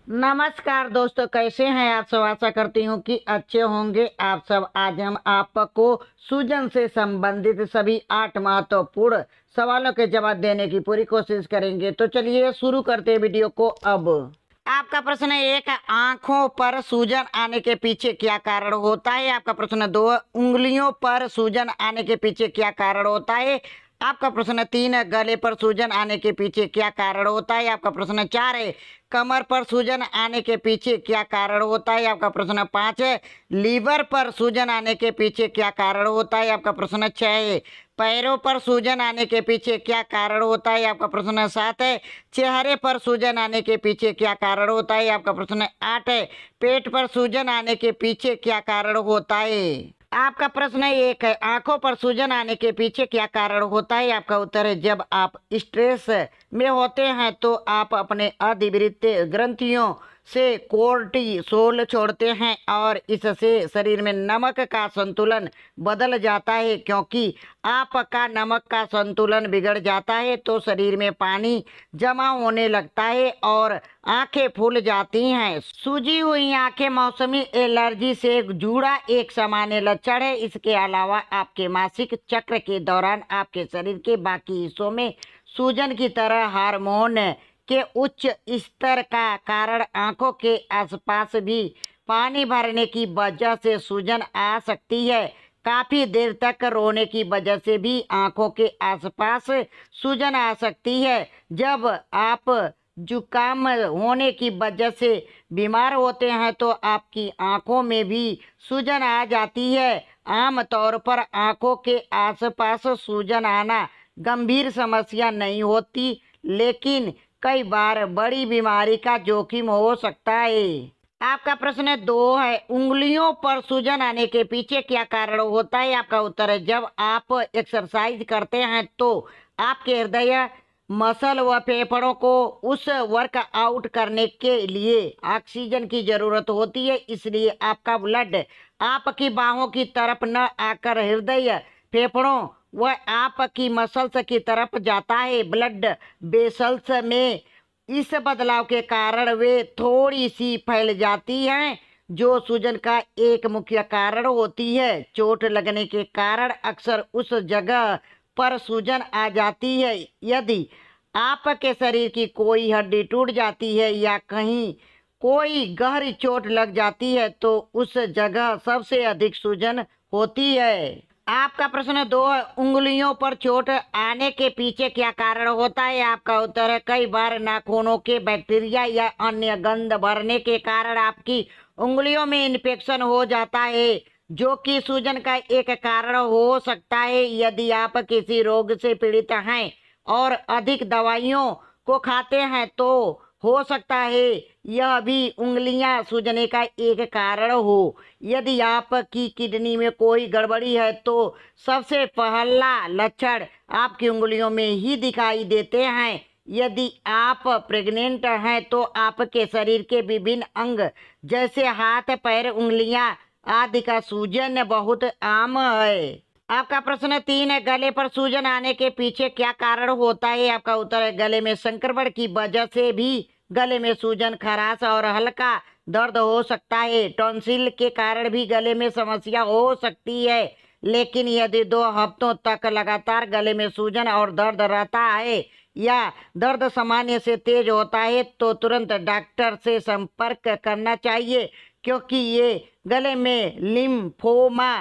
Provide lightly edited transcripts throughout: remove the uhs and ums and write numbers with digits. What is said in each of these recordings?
नमस्कार दोस्तों, कैसे हैं आप सब। आशा करती हूँ कि अच्छे होंगे आप सब। आज हम आपको सूजन से संबंधित सभी 8 महत्वपूर्ण सवालों के जवाब देने की पूरी कोशिश करेंगे। तो चलिए शुरू करते हैं वीडियो को। अब आपका प्रश्न 1, आंखों पर सूजन आने के पीछे क्या कारण होता है। आपका प्रश्न 2, उंगलियों पर सूजन आने के पीछे क्या कारण होता है। आपका प्रश्न 3, गले पर सूजन आने के पीछे क्या कारण होता है। आपका प्रश्न 4 है, कमर पर सूजन आने के पीछे क्या कारण होता है। आपका प्रश्न 5 है, लीवर पर सूजन आने के पीछे क्या कारण होता है। आपका प्रश्न 6 है, पैरों पर सूजन आने के पीछे क्या कारण होता है। आपका प्रश्न 7 है, चेहरे पर सूजन आने के पीछे क्या कारण होता है। आपका प्रश्न 8 है, पेट पर सूजन आने के पीछे क्या कारण होता है। आपका प्रश्न 1 है, आंखों पर सूजन आने के पीछे क्या कारण होता है। आपका उत्तर है, जब आप स्ट्रेस में होते हैं तो आप अपने अधिवृत्तीय ग्रंथियों से कोर्टिसोल छोड़ते हैं और इससे शरीर में नमक का संतुलन बदल जाता है। क्योंकि आपका नमक का संतुलन बिगड़ जाता है तो शरीर में पानी जमा होने लगता है और आंखें फूल जाती हैं। सूजी हुई आंखें मौसमी एलर्जी से जुड़ा एक सामान्य लक्षण है। इसके अलावा आपके मासिक चक्र के दौरान आपके शरीर के बाकी हिस्सों में सूजन की तरह हार्मोन के उच्च स्तर का कारण आंखों के आसपास भी पानी भरने की वजह से सूजन आ सकती है। काफी देर तक रोने की वजह से भी आंखों के आसपास सूजन आ सकती है। जब आप जुकाम होने की वजह से बीमार होते हैं तो आपकी आंखों में भी सूजन आ जाती है। आमतौर पर आंखों के आसपास सूजन आना गंभीर समस्या नहीं होती, लेकिन कई बार बड़ी बीमारी का जोखिम हो सकता है। आपका प्रश्न 2 है, उंगलियों पर सूजन आने के पीछे क्या कारण होता है। आपका उत्तर है, जब आप एक्सरसाइज करते हैं तो आपके हृदय मसल व फेफड़ों को उस वर्कआउट करने के लिए ऑक्सीजन की जरूरत होती है। इसलिए आपका ब्लड आपकी बाहों की तरफ न आकर हृदय, फेफड़ों व आपकी मसल्स की तरफ जाता है। ब्लड वेसल्स में इस बदलाव के कारण वे थोड़ी सी फैल जाती हैं, जो सूजन का एक मुख्य कारण होती है। चोट लगने के कारण अक्सर उस जगह पर सूजन आ जाती है। यदि आपके शरीर की कोई हड्डी टूट जाती है या कहीं कोई गहरी चोट लग जाती है तो उस जगह सबसे अधिक सूजन होती है। आपका प्रश्न 2 है, उंगलियों पर चोट आने के पीछे क्या कारण होता है। आपका उत्तर है, कई बार नाखूनों के बैक्टीरिया या अन्य गंध भरने के कारण आपकी उंगलियों में इन्फेक्शन हो जाता है, जो कि सूजन का एक कारण हो सकता है। यदि आप किसी रोग से पीड़ित हैं और अधिक दवाइयों को खाते हैं तो हो सकता है यह भी उंगलियां सूजने का एक कारण हो। यदि आपकी किडनी में कोई गड़बड़ी है तो सबसे पहला लक्षण आपकी उंगलियों में ही दिखाई देते हैं। यदि आप प्रेग्नेंट हैं तो आपके शरीर के विभिन्न अंग जैसे हाथ, पैर, उंगलियां आदि का सूजन बहुत आम है। आपका प्रश्न 3 है, गले पर सूजन आने के पीछे क्या कारण होता है। आपका उत्तर है, गले में संक्रमण की वजह से भी गले में सूजन, खराश और हल्का दर्द हो सकता है। टॉन्सिल के कारण भी गले में समस्या हो सकती है, लेकिन यदि 2 हफ्तों तक लगातार गले में सूजन और दर्द रहता है या दर्द सामान्य से तेज होता है तो तुरंत डॉक्टर से संपर्क करना चाहिए, क्योंकि ये गले में लिम्फोमा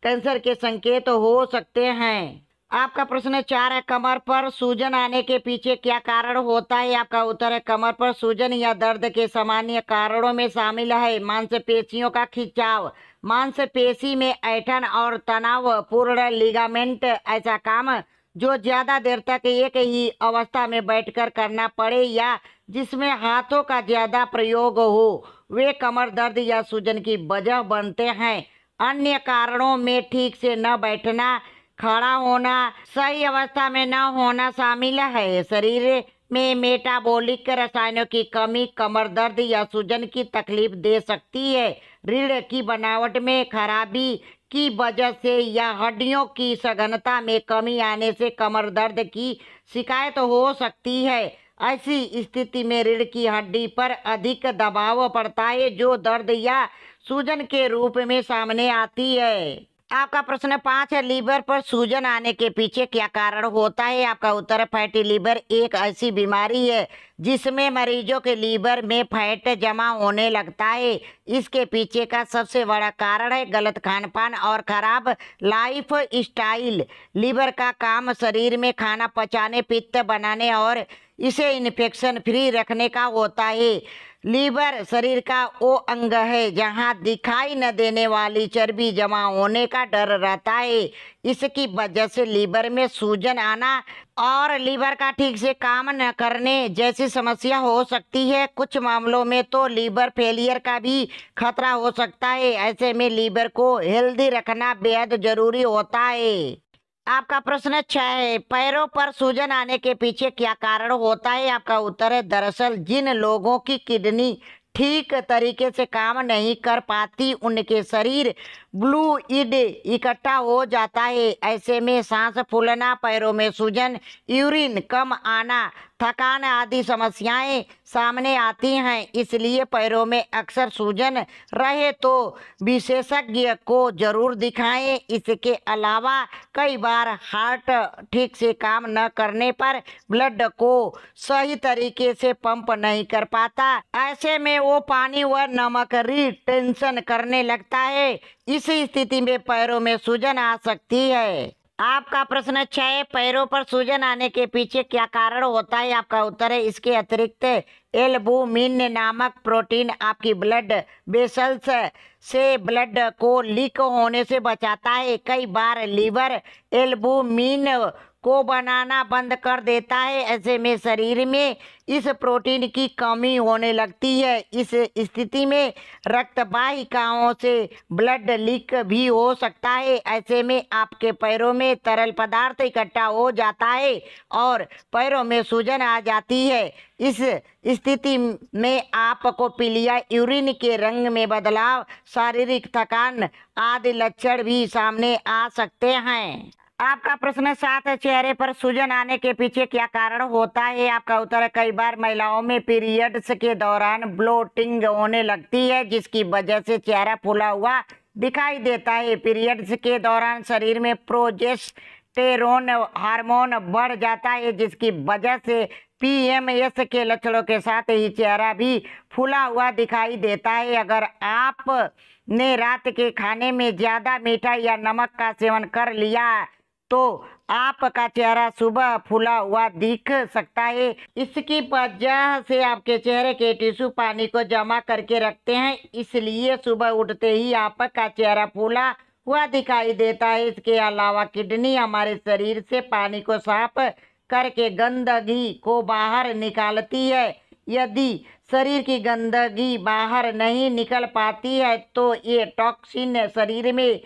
कैंसर के संकेत हो सकते हैं। आपका प्रश्न 4 है, कमर पर सूजन आने के पीछे क्या कारण होता है। आपका उत्तर है, कमर पर सूजन या दर्द के सामान्य कारणों में शामिल है मांसपेशियों का खिंचाव, मांसपेशी में ऐंठन और तनावपूर्ण लिगामेंट ऐसा काम जो ज्यादा देर तक एक ही अवस्था में बैठकर करना पड़े या जिसमें हाथों का ज्यादा प्रयोग हो, वे कमर दर्द या सूजन की वजह बनते हैं। अन्य कारणों में ठीक से न बैठना, खड़ा होना, सही अवस्था में न होना शामिल है। शरीर में मेटाबॉलिक रसायनों की कमी कमर दर्द या सूजन की तकलीफ दे सकती है। रीढ़ की बनावट में खराबी की वजह से या हड्डियों की सघनता में कमी आने से कमर दर्द की शिकायत हो सकती है। ऐसी स्थिति में रीढ़ की हड्डी पर अधिक दबाव पड़ता है, जो दर्द या सूजन के रूप में सामने आती है। आपका प्रश्न 5 है, लीवर पर सूजन आने के पीछे क्या कारण होता है? आपका उत्तर है फैटी लीवर एक ऐसी बीमारी है जिसमें मरीजों के लीवर में फैट जमा होने लगता है। इसके पीछे का सबसे बड़ा कारण है गलत खान-पान और खराब लाइफ स्टाइल। लीवर का काम शरीर में खाना पचाने, पित्त बनाने और इसे इन्फेक्शन फ्री रखने का होता है। लीवर शरीर का वो अंग है जहां दिखाई न देने वाली चर्बी जमा होने का डर रहता है। इसकी वजह से लीवर में सूजन आना और लीवर का ठीक से काम न करने जैसी समस्या हो सकती है। कुछ मामलों में तो लीवर फेलियर का भी खतरा हो सकता है। ऐसे में लीवर को हेल्दी रखना बेहद जरूरी होता है। आपका प्रश्न 6 है, पैरों पर सूजन आने के पीछे क्या कारण होता है? आपका उत्तर है दरअसल जिन लोगों की किडनी ठीक तरीके से काम नहीं कर पाती उनके शरीर फ्लूइड इकट्ठा हो जाता है। ऐसे में सांस फूलना, पैरों में सूजन, यूरिन कम आना, थकान आदि समस्याएं सामने आती हैं। इसलिए पैरों में अक्सर सूजन रहे तो विशेषज्ञ को जरूर दिखाएं। इसके अलावा कई बार हार्ट ठीक से काम न करने पर ब्लड को सही तरीके से पंप नहीं कर पाता। ऐसे में वो पानी व नमक रिटेंशन करने लगता है। इस स्थिति में पैरों में सूजन आ सकती है। आपका प्रश्न 6, पैरों पर सूजन आने के पीछे क्या कारण होता है? आपका उत्तर है इसके अतिरिक्त एल्बुमिन नामक प्रोटीन आपकी ब्लड वेसल्स से ब्लड को लीक होने से बचाता है। कई बार लीवर एल्बुमिन को बनाना बंद कर देता है। ऐसे में शरीर में इस प्रोटीन की कमी होने लगती है। इस स्थिति में रक्त वाहिकाओं से ब्लड लीक भी हो सकता है। ऐसे में आपके पैरों में तरल पदार्थ इकट्ठा हो जाता है और पैरों में सूजन आ जाती है। इस स्थिति में आपको पीलिया, यूरिन के रंग में बदलाव, शारीरिक थकान आदि लक्षण भी सामने आ सकते हैं। आपका प्रश्न 7 है, चेहरे पर सूजन आने के पीछे क्या कारण होता है? आपका उत्तर है कई बार महिलाओं में पीरियड्स के दौरान ब्लोटिंग होने लगती है, जिसकी वजह से चेहरा फूला हुआ दिखाई देता है। पीरियड्स के दौरान शरीर में प्रोजेस्टेरोन हार्मोन बढ़ जाता है, जिसकी वजह से पीएमएस के लक्षणों के साथ ही चेहरा भी फूला हुआ दिखाई देता है। अगर आपने रात के खाने में ज़्यादा मीठा या नमक का सेवन कर लिया तो आपका चेहरा सुबह फूला हुआ दिख सकता है। इसकी वजह से आपके चेहरे के टिश्यू पानी को जमा करके रखते हैं, इसलिए सुबह उठते ही आपका चेहरा फूला हुआ दिखाई देता है। इसके अलावा किडनी हमारे शरीर से पानी को साफ करके गंदगी को बाहर निकालती है। यदि शरीर की गंदगी बाहर नहीं निकल पाती है तो ये टॉक्सिन शरीर में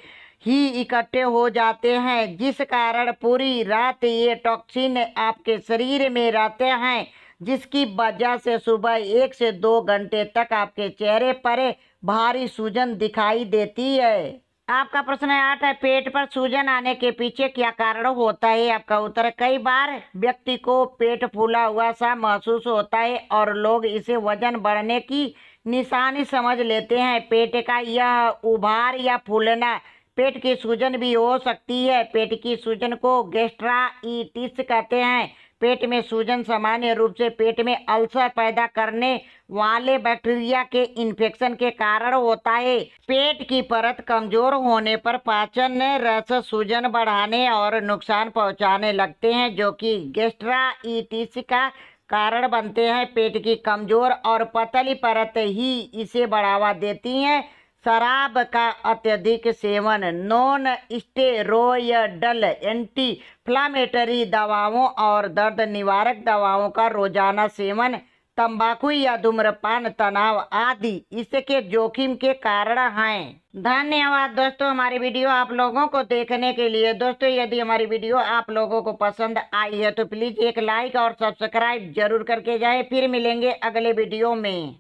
ही इकट्ठे हो जाते हैं, जिस कारण पूरी रात ये टॉक्सिन आपके शरीर में रहते हैं, जिसकी वजह से सुबह 1 से 2 घंटे तक आपके चेहरे पर भारी सूजन दिखाई देती है। आपका प्रश्न 8 है, पेट पर सूजन आने के पीछे क्या कारण होता है? आपका उत्तर, कई बार व्यक्ति को पेट फूला हुआ सा महसूस होता है और लोग इसे वजन बढ़ने की निशानी समझ लेते हैं। पेट का यह उभार या फूलना पेट की सूजन भी हो सकती है। पेट की सूजन को गैस्ट्राइटिस कहते हैं। पेट में सूजन सामान्य रूप से पेट में अल्सर पैदा करने वाले बैक्टीरिया के इन्फेक्शन के कारण होता है। पेट की परत कमजोर होने पर पाचन रस सूजन बढ़ाने और नुकसान पहुंचाने लगते हैं, जो कि गैस्ट्राइटिस का कारण बनते हैं। पेट की कमजोर और पतली परत ही इसे बढ़ावा देती हैं। शराब का अत्यधिक seven, non steroidal anti inflammatory दवाओं और दर्द निवारक दवाओं का रोजाना सेवन, तंबाकू या धूम्रपान, तनाव आदि इसके जोखिम के कारण हैं। धन्यवाद दोस्तों हमारी वीडियो आप लोगों को देखने के लिए। दोस्तों यदि हमारी वीडियो आप लोगों को पसंद आई है तो प्लीज एक लाइक और सब्सक्राइब जरूर करके जाए। फिर मिलेंगे अगले वीडियो में।